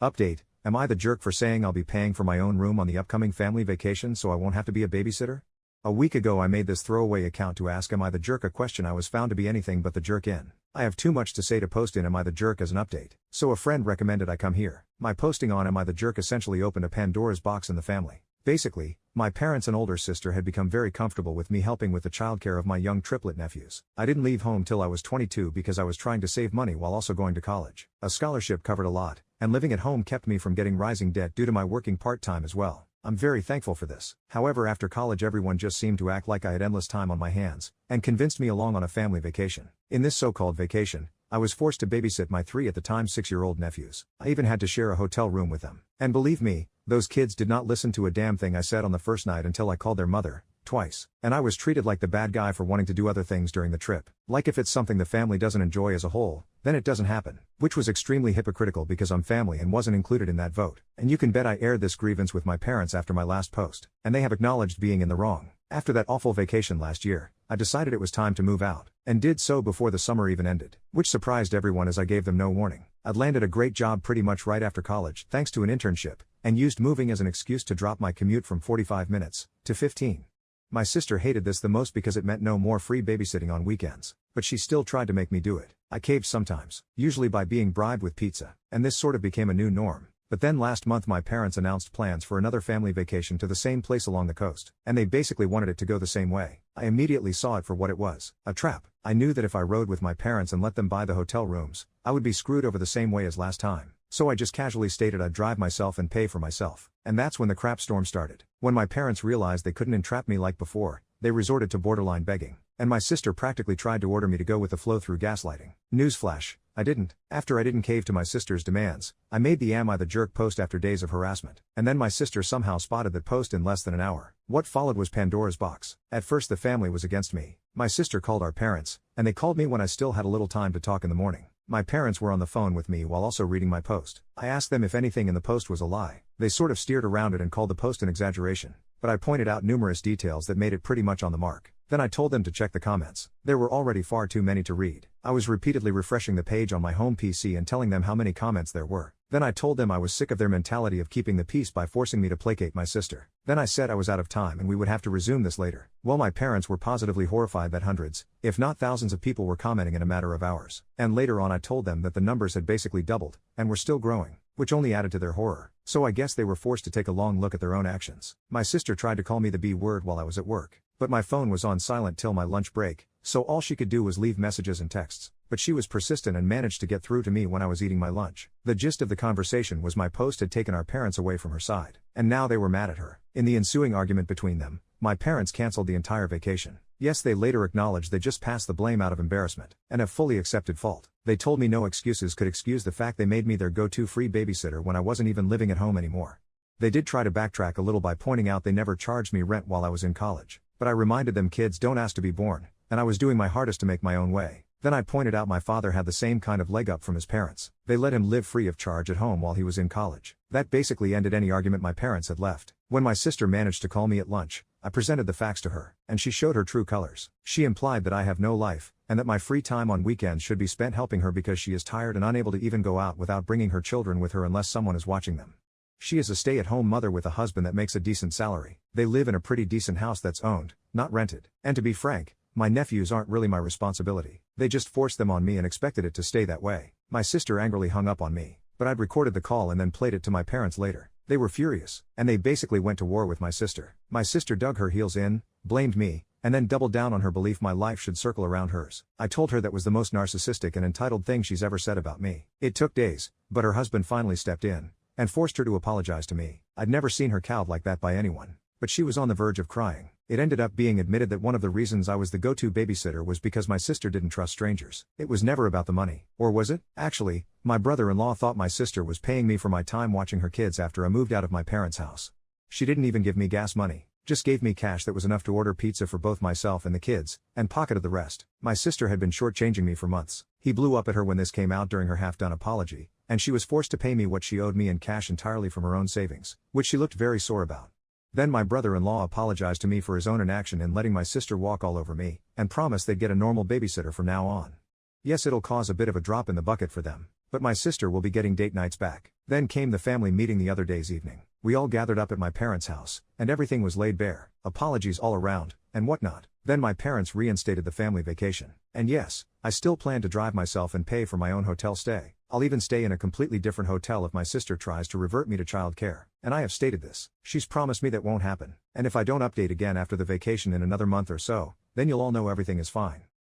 Update, am I the jerk for saying I'll be paying for my own room on the upcoming family vacation so I won't have to be a babysitter? A week ago I made this throwaway account to ask am I the jerk, a question I was found to be anything but the jerk in. I have too much to say to post in am I the jerk as an update, so a friend recommended I come here. My posting on am I the jerk essentially opened a Pandora's box in the family. Basically, my parents and older sister had become very comfortable with me helping with the childcare of my young triplet nephews. I didn't leave home till I was 22 because I was trying to save money while also going to college. A scholarship covered a lot, and living at home kept me from getting rising debt due to my working part-time as well. I'm very thankful for this. However, after college everyone just seemed to act like I had endless time on my hands, and convinced me along on a family vacation. In this so-called vacation, I was forced to babysit my 3 at the time 6-year-old nephews. I even had to share a hotel room with them. And believe me, those kids did not listen to a damn thing I said on the first night until I called their mother, twice. And I was treated like the bad guy for wanting to do other things during the trip. Like if it's something the family doesn't enjoy as a whole, then it doesn't happen. Which was extremely hypocritical because I'm family and wasn't included in that vote. And you can bet I aired this grievance with my parents after my last post. And they have acknowledged being in the wrong. After that awful vacation last year, I decided it was time to move out. And did so before the summer even ended. Which surprised everyone as I gave them no warning. I'd landed a great job pretty much right after college thanks to an internship, and used moving as an excuse to drop my commute from 45 minutes to 15. My sister hated this the most because it meant no more free babysitting on weekends, but she still tried to make me do it. I caved sometimes, usually by being bribed with pizza, and this sort of became a new norm. But then last month my parents announced plans for another family vacation to the same place along the coast, and they basically wanted it to go the same way. I immediately saw it for what it was, a trap. I knew that if I rode with my parents and let them buy the hotel rooms, I would be screwed over the same way as last time. So I just casually stated I'd drive myself and pay for myself. And that's when the crap storm started. When my parents realized they couldn't entrap me like before, they resorted to borderline begging. And my sister practically tried to order me to go with the flow through gaslighting. Newsflash, I didn't. After I didn't cave to my sister's demands, I made the Am I the Jerk post after days of harassment. And then my sister somehow spotted that post in less than an hour. What followed was Pandora's box. At first the family was against me. My sister called our parents, and they called me when I still had a little time to talk in the morning. My parents were on the phone with me while also reading my post. I asked them if anything in the post was a lie. They sort of steered around it and called the post an exaggeration, but I pointed out numerous details that made it pretty much on the mark. Then I told them to check the comments. There were already far too many to read. I was repeatedly refreshing the page on my home PC and telling them how many comments there were. Then I told them I was sick of their mentality of keeping the peace by forcing me to placate my sister. Then I said I was out of time and we would have to resume this later. Well, my parents were positively horrified that hundreds, if not thousands of people were commenting in a matter of hours. And later on I told them that the numbers had basically doubled, and were still growing, which only added to their horror. So I guess they were forced to take a long look at their own actions. My sister tried to call me the B word while I was at work, but my phone was on silent till my lunch break, so all she could do was leave messages and texts. But she was persistent and managed to get through to me when I was eating my lunch. The gist of the conversation was my post had taken our parents away from her side, and now they were mad at her. In the ensuing argument between them, my parents canceled the entire vacation. Yes, they later acknowledged they just passed the blame out of embarrassment, and have fully accepted fault. They told me no excuses could excuse the fact they made me their go-to free babysitter when I wasn't even living at home anymore. They did try to backtrack a little by pointing out they never charged me rent while I was in college, but I reminded them kids don't ask to be born, and I was doing my hardest to make my own way. Then I pointed out my father had the same kind of leg up from his parents. They let him live free of charge at home while he was in college. That basically ended any argument my parents had left. When my sister managed to call me at lunch, I presented the facts to her, and she showed her true colors. She implied that I have no life, and that my free time on weekends should be spent helping her because she is tired and unable to even go out without bringing her children with her unless someone is watching them. She is a stay-at-home mother with a husband that makes a decent salary. They live in a pretty decent house that's owned, not rented. And to be frank, my nephews aren't really my responsibility. They just forced them on me and expected it to stay that way. My sister angrily hung up on me, but I'd recorded the call and then played it to my parents later. They were furious, and they basically went to war with my sister. My sister dug her heels in, blamed me, and then doubled down on her belief my life should circle around hers. I told her that was the most narcissistic and entitled thing she's ever said about me. It took days, but her husband finally stepped in, and forced her to apologize to me. I'd never seen her cowed like that by anyone, but she was on the verge of crying. It ended up being admitted that one of the reasons I was the go-to babysitter was because my sister didn't trust strangers. It was never about the money. Or was it? Actually, my brother-in-law thought my sister was paying me for my time watching her kids after I moved out of my parents' house. She didn't even give me gas money, just gave me cash that was enough to order pizza for both myself and the kids, and pocketed the rest. My sister had been shortchanging me for months. He blew up at her when this came out during her half-done apology, and she was forced to pay me what she owed me in cash entirely from her own savings, which she looked very sore about. Then my brother-in-law apologized to me for his own inaction in letting my sister walk all over me, and promised they'd get a normal babysitter from now on. Yes, it'll cause a bit of a drop in the bucket for them, But my sister will be getting date nights back. Then came the family meeting the other day's evening. We all gathered up at my parents' house, and everything was laid bare, apologies all around, and whatnot. Then my parents reinstated the family vacation. And yes, I still plan to drive myself and pay for my own hotel stay. I'll even stay in a completely different hotel if my sister tries to revert me to child care. And I have stated this. She's promised me that won't happen. And if I don't update again after the vacation in another month or so, then you'll all know everything is fine.